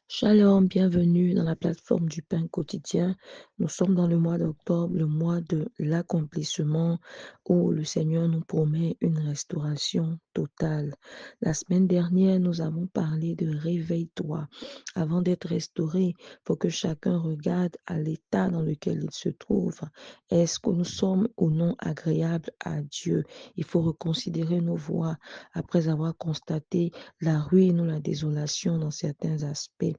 Shalom, bienvenue dans la plateforme du pain quotidien. Nous sommes dans le mois d'octobre, le mois de l'accomplissement où le Seigneur nous promet une restauration totale. La semaine dernière, nous avons parlé de réveille-toi. Avant d'être restauré, il faut que chacun regarde à l'état dans lequel il se trouve. Est-ce que nous sommes ou non agréables à Dieu? Il faut reconsidérer nos voies après avoir constaté la ruine ou la désolation dans certains aspects.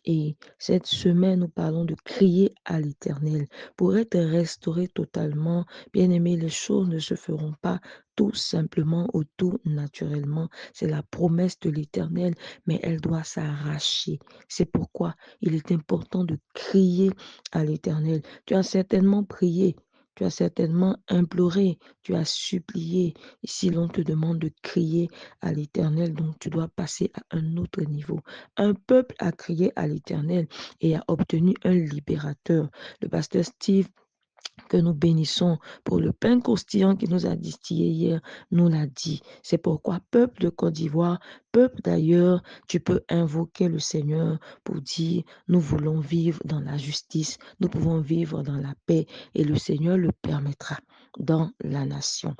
Et cette semaine, nous parlons de crier à l'Éternel. Pour être restauré totalement, bien aimé, les choses ne se feront pas tout simplement ou tout naturellement. C'est la promesse de l'Éternel, mais elle doit s'arracher. C'est pourquoi il est important de crier à l'Éternel. Tu as certainement prié. Tu as certainement imploré, tu as supplié. Ici, l'on te demande de crier à l'Éternel, donc tu dois passer à un autre niveau. Un peuple a crié à l'Éternel et a obtenu un libérateur. Le pasteur Steve, que nous bénissons pour le pain croustillant qu'il nous a distillé hier, nous l'a dit. C'est pourquoi, peuple de Côte d'Ivoire, peuple d'ailleurs, tu peux invoquer le Seigneur pour dire, nous voulons vivre dans la justice, nous pouvons vivre dans la paix et le Seigneur le permettra dans la nation.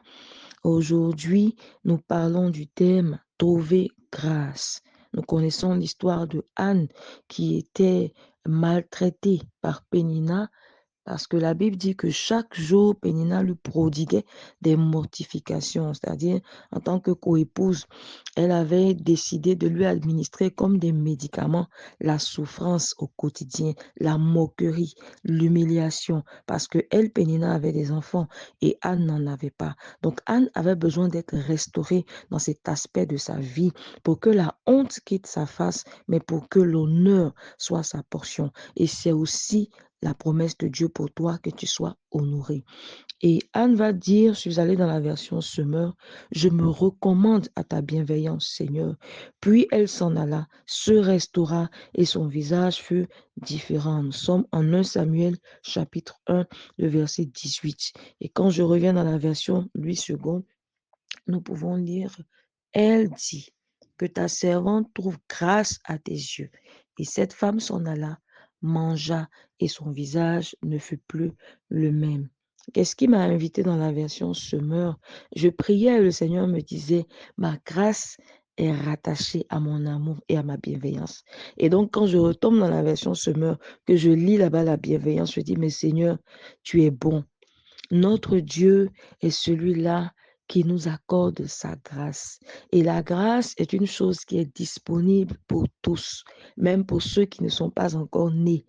Aujourd'hui, nous parlons du thème trouver grâce. Nous connaissons l'histoire de Anne qui était maltraitée par Pénina parce que la Bible dit que chaque jour, Pénina lui prodiguait des mortifications, c'est-à-dire en tant que coépouse, elle avait décidé de lui administrer comme des médicaments la souffrance au quotidien, la moquerie, l'humiliation, parce que elle, Pénina, avait des enfants et Anne n'en avait pas. Donc Anne avait besoin d'être restaurée dans cet aspect de sa vie pour que la honte quitte sa face, mais pour que l'honneur soit sa portion. Et c'est aussi la promesse de Dieu pour toi que tu sois honoré. Et Anne va dire, je suis allée dans la version Semeur, je me recommande à ta bienveillance, Seigneur. Puis elle s'en alla, se restaura et son visage fut différent. Nous sommes en 1 Samuel chapitre 1, le verset 18. Et quand je reviens dans la version Louis II, nous pouvons lire, elle dit que ta servante trouve grâce à tes yeux. Et cette femme s'en alla, mangea et son visage ne fut plus le même. Qu'est-ce qui m'a invité dans la version Semeur? Je priais et le Seigneur me disait, ma grâce est rattachée à mon amour et à ma bienveillance. Et donc, quand je retombe dans la version Semeur, que je lis là-bas la bienveillance, je dis, mais Seigneur, tu es bon. Notre Dieu est celui-là qui nous accorde sa grâce. Et la grâce est une chose qui est disponible pour tous, même pour ceux qui ne sont pas encore nés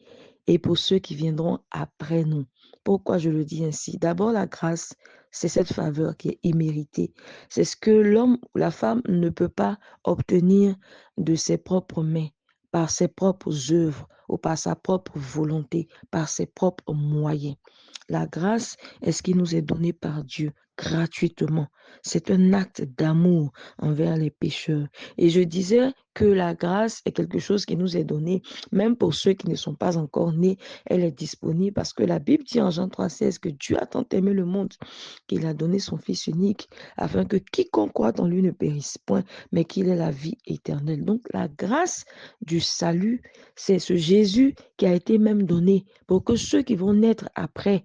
et pour ceux qui viendront après nous. Pourquoi je le dis ainsi? D'abord, la grâce, c'est cette faveur qui est imméritée. C'est ce que l'homme ou la femme ne peut pas obtenir de ses propres mains, par ses propres œuvres ou par sa propre volonté, par ses propres moyens. La grâce est ce qui nous est donné par Dieu gratuitement. C'est un acte d'amour envers les pécheurs. Et je disais que la grâce est quelque chose qui nous est donné, même pour ceux qui ne sont pas encore nés, elle est disponible parce que la Bible dit en Jean 3,16 que Dieu a tant aimé le monde qu'il a donné son Fils unique afin que quiconque croit en lui ne périsse point, mais qu'il ait la vie éternelle. Donc la grâce du salut, c'est ce Jésus qui a été même donné pour que ceux qui vont naître après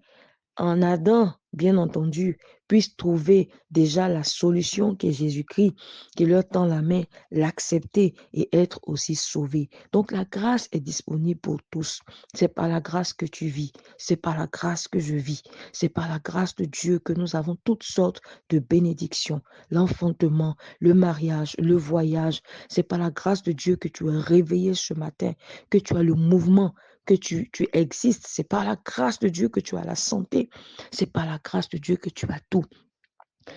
en Adam, bien entendu, puissent trouver déjà la solution qui est Jésus-Christ, qui leur tend la main, l'accepter et être aussi sauvé. Donc la grâce est disponible pour tous. C'est par la grâce que tu vis, c'est par la grâce que je vis, c'est par la grâce de Dieu que nous avons toutes sortes de bénédictions, l'enfantement, le mariage, le voyage. C'est par la grâce de Dieu que tu es réveillé ce matin, que tu as le mouvement, que tu existes. C'est par la grâce de Dieu que tu as la santé. C'est par la grâce de Dieu que tu as tout.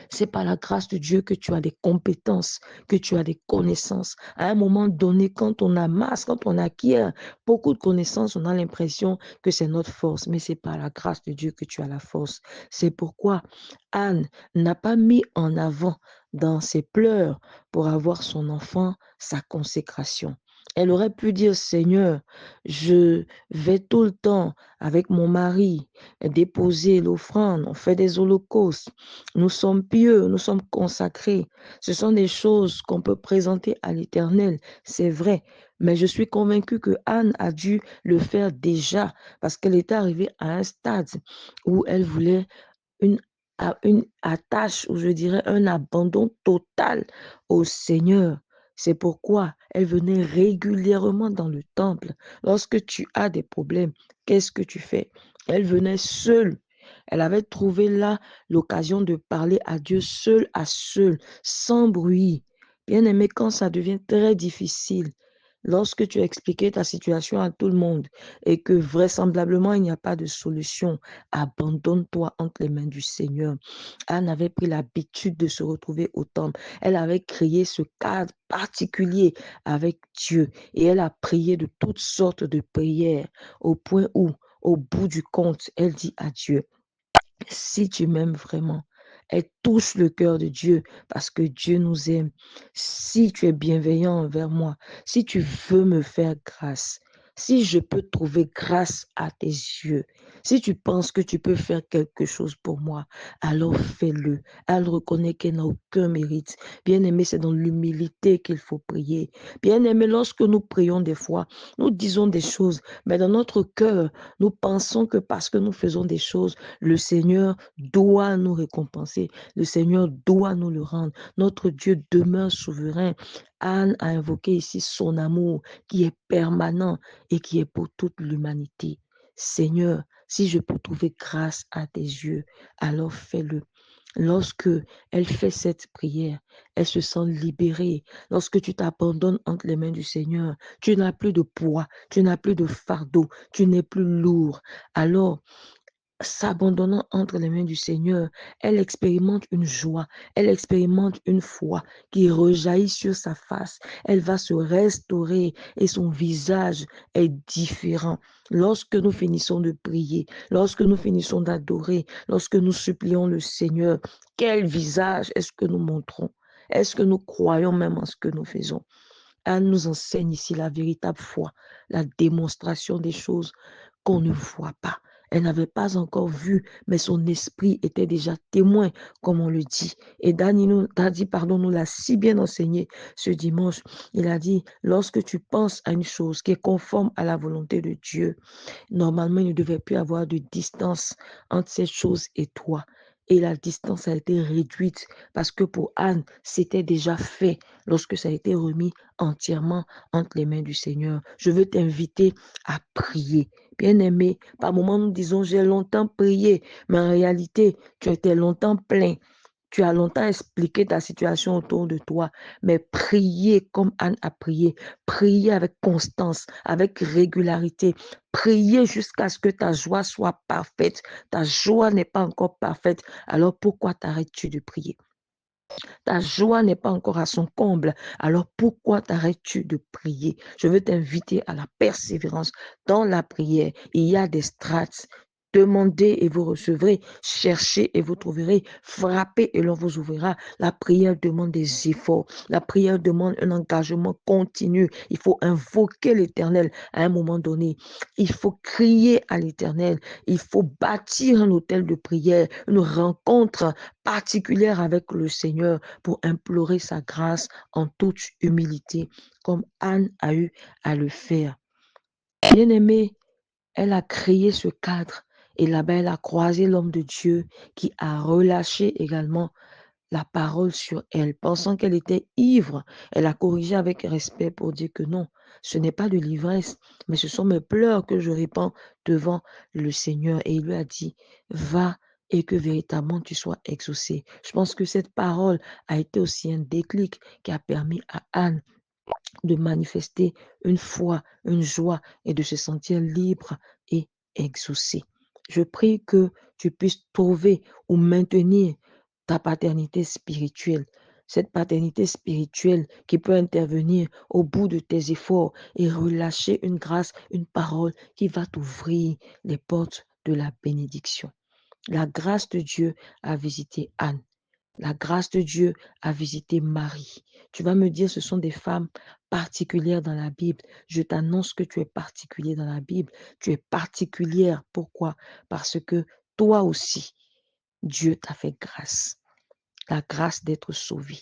C'est par la grâce de Dieu que tu as des compétences, que tu as des connaissances. À un moment donné, quand on amasse, quand on acquiert beaucoup de connaissances, on a l'impression que c'est notre force. Mais c'est par la grâce de Dieu que tu as la force. C'est pourquoi Anne n'a pas mis en avant dans ses pleurs pour avoir son enfant sa consécration. Elle aurait pu dire: «Seigneur, je vais tout le temps avec mon mari déposer l'offrande, on fait des holocaustes, nous sommes pieux, nous sommes consacrés. Ce sont des choses qu'on peut présenter à l'Éternel, c'est vrai». Mais je suis convaincue que Anne a dû le faire déjà parce qu'elle était arrivée à un stade où elle voulait une une attache ou je dirais un abandon total au Seigneur. C'est pourquoi elle venait régulièrement dans le temple. Lorsque tu as des problèmes, qu'est-ce que tu fais? Elle venait seule. Elle avait trouvé là l'occasion de parler à Dieu seul à seul, sans bruit. Bien-aimé, quand ça devient très difficile, lorsque tu as expliqué ta situation à tout le monde et que vraisemblablement il n'y a pas de solution, abandonne-toi entre les mains du Seigneur. Anne avait pris l'habitude de se retrouver au temple. Elle avait créé ce cadre particulier avec Dieu et elle a prié de toutes sortes de prières au point où, au bout du compte, elle dit à Dieu: si tu m'aimes vraiment, elle touche le cœur de Dieu parce que Dieu nous aime. Si tu es bienveillant envers moi, si tu veux me faire grâce, si je peux trouver grâce à tes yeux, si tu penses que tu peux faire quelque chose pour moi, alors fais-le. Elle reconnaît qu'elle n'a aucun mérite. Bien-aimé, c'est dans l'humilité qu'il faut prier. Bien-aimé, lorsque nous prions des fois, nous disons des choses, mais dans notre cœur, nous pensons que parce que nous faisons des choses, le Seigneur doit nous récompenser. Le Seigneur doit nous le rendre. Notre Dieu demeure souverain. Anne a invoqué ici son amour qui est permanent et qui est pour toute l'humanité. Seigneur, si je peux trouver grâce à tes yeux, alors fais-le. Lorsque elle fait cette prière, elle se sent libérée. Lorsque tu t'abandonnes entre les mains du Seigneur, tu n'as plus de poids, tu n'as plus de fardeau, tu n'es plus lourd. Alors, s'abandonnant entre les mains du Seigneur, elle expérimente une joie, elle expérimente une foi qui rejaillit sur sa face. Elle va se restaurer et son visage est différent. Lorsque nous finissons de prier, lorsque nous finissons d'adorer, lorsque nous supplions le Seigneur, quel visage est-ce que nous montrons? Est-ce que nous croyons même en ce que nous faisons? Elle nous enseigne ici la véritable foi, la démonstration des choses qu'on ne voit pas. Elle n'avait pas encore vu, mais son esprit était déjà témoin, comme on le dit. Et Dadi, pardon, nous l'a si bien enseigné ce dimanche. Il a dit, lorsque tu penses à une chose qui est conforme à la volonté de Dieu, normalement, il ne devait plus avoir de distance entre cette chose et toi. Et la distance a été réduite parce que pour Anne, c'était déjà fait lorsque ça a été remis entièrement entre les mains du Seigneur. Je veux t'inviter à prier. Bien-aimé, par moments nous disons, j'ai longtemps prié, mais en réalité, tu étais longtemps plein. Tu as longtemps expliqué ta situation autour de toi, mais prier comme Anne a prié, prier avec constance, avec régularité, prier jusqu'à ce que ta joie soit parfaite. Ta joie n'est pas encore parfaite, alors pourquoi t'arrêtes-tu de prier? Ta joie n'est pas encore à son comble. Alors pourquoi t'arrêtes-tu de prier? Je veux t'inviter à la persévérance dans la prière. Il y a des strates. Demandez et vous recevrez. Cherchez et vous trouverez. Frappez et l'on vous ouvrira. La prière demande des efforts. La prière demande un engagement continu. Il faut invoquer l'Éternel à un moment donné. Il faut crier à l'Éternel. Il faut bâtir un hôtel de prière, une rencontre particulière avec le Seigneur pour implorer sa grâce en toute humilité, comme Anne a eu à le faire. Bien-aimée, elle a créé ce cadre et là-bas, elle a croisé l'homme de Dieu qui a relâché également la parole sur elle, pensant qu'elle était ivre. Elle a corrigé avec respect pour dire que non, ce n'est pas de l'ivresse, mais ce sont mes pleurs que je répands devant le Seigneur. Et il lui a dit, va et que véritablement tu sois exaucé. Je pense que cette parole a été aussi un déclic qui a permis à Anne de manifester une foi, une joie et de se sentir libre et exaucé. Je prie que tu puisses trouver ou maintenir ta paternité spirituelle. Cette paternité spirituelle qui peut intervenir au bout de tes efforts et relâcher une grâce, une parole qui va t'ouvrir les portes de la bénédiction. La grâce de Dieu a visité Anne. La grâce de Dieu a visité Marie. Tu vas me dire, ce sont des femmes particulières dans la Bible. Je t'annonce que tu es particulier dans la Bible. Tu es particulière. Pourquoi? Parce que toi aussi, Dieu t'a fait grâce, la grâce d'être sauvé.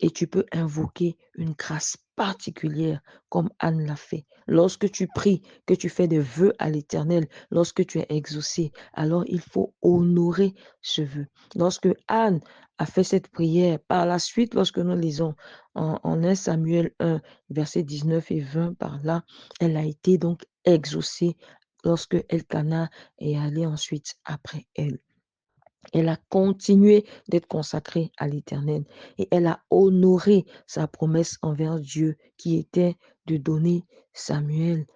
Et tu peux invoquer une grâce particulière comme Anne l'a fait. Lorsque tu pries, que tu fais des vœux à l'Éternel, lorsque tu es exaucé, alors il faut honorer ce vœu. Lorsque Anne a fait cette prière, par la suite, lorsque nous lisons en 1 Samuel 1, versets 19 et 20, par là, elle a été donc exaucée lorsque Elkanah est allé ensuite après elle. Elle a continué d'être consacrée à l'Éternel et elle a honoré sa promesse envers Dieu qui était de donner Samuel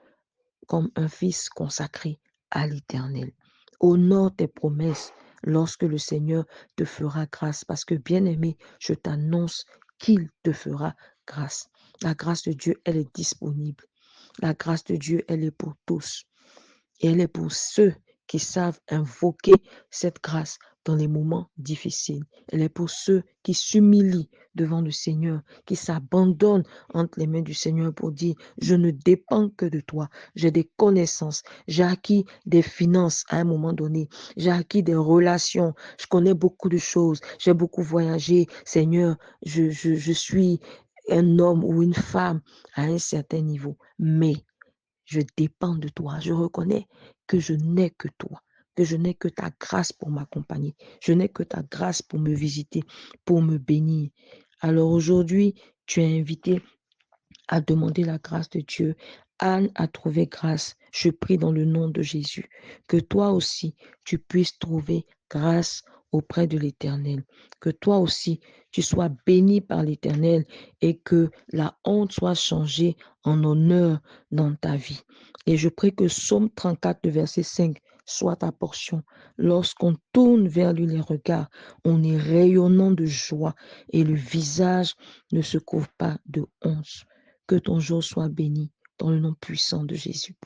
comme un fils consacré à l'Éternel. Honore tes promesses lorsque le Seigneur te fera grâce parce que, bien-aimé, je t'annonce qu'il te fera grâce. La grâce de Dieu, elle est disponible. La grâce de Dieu, elle est pour tous. Et elle est pour ceux qui savent invoquer cette grâce dans les moments difficiles. Elle est pour ceux qui s'humilient devant le Seigneur, qui s'abandonnent entre les mains du Seigneur pour dire, je ne dépends que de toi. J'ai des connaissances, j'ai acquis des finances à un moment donné, j'ai acquis des relations, je connais beaucoup de choses, j'ai beaucoup voyagé. Seigneur, je suis un homme ou une femme à un certain niveau, mais je dépends de toi. Je reconnais que je n'ai que toi, que je n'ai que ta grâce pour m'accompagner. Je n'ai que ta grâce pour me visiter, pour me bénir. Alors aujourd'hui, tu es invité à demander la grâce de Dieu. Anne a trouvé grâce. Je prie dans le nom de Jésus que toi aussi, tu puisses trouver grâce auprès de l'Éternel. Que toi aussi, tu sois béni par l'Éternel et que la honte soit changée en honneur dans ta vie. Et je prie que Psaume 34, le verset 5, soit ta portion. Lorsqu'on tourne vers lui les regards, on est rayonnant de joie et le visage ne se couvre pas de honte. Que ton jour soit béni dans le nom puissant de Jésus.